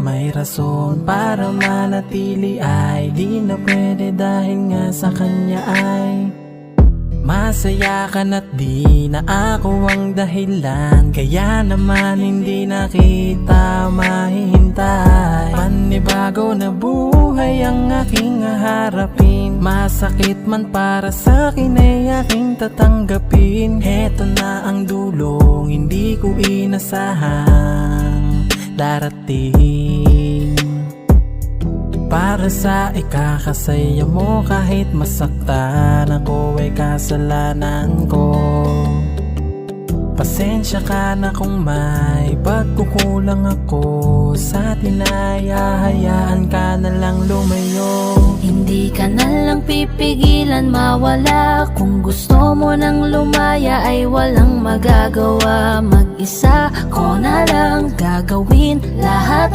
May rason para manatili ay di na pwede dahil nga sa kanya ay masaya ka na't di na ako ang dahilan. Kaya naman hindi na kita mahihintay. Panibago na buhay ang aking haharapin. Masakit man para sa'kin ay aking tatanggapin. Heto na ang dulong hindi ko inasahang darating. Para sa ikakasaya mo kahit masaktan ako ay kasalanan ko. Pasensya ka na kung may pagkukulang ako sa tinaya, hayaan ka na lang lumayo. Hindi ka na lang pipigilan mawala. Kung gusto mo nang lumaya ay walang magagawa. Mag-isa ko na lang gagawin lahat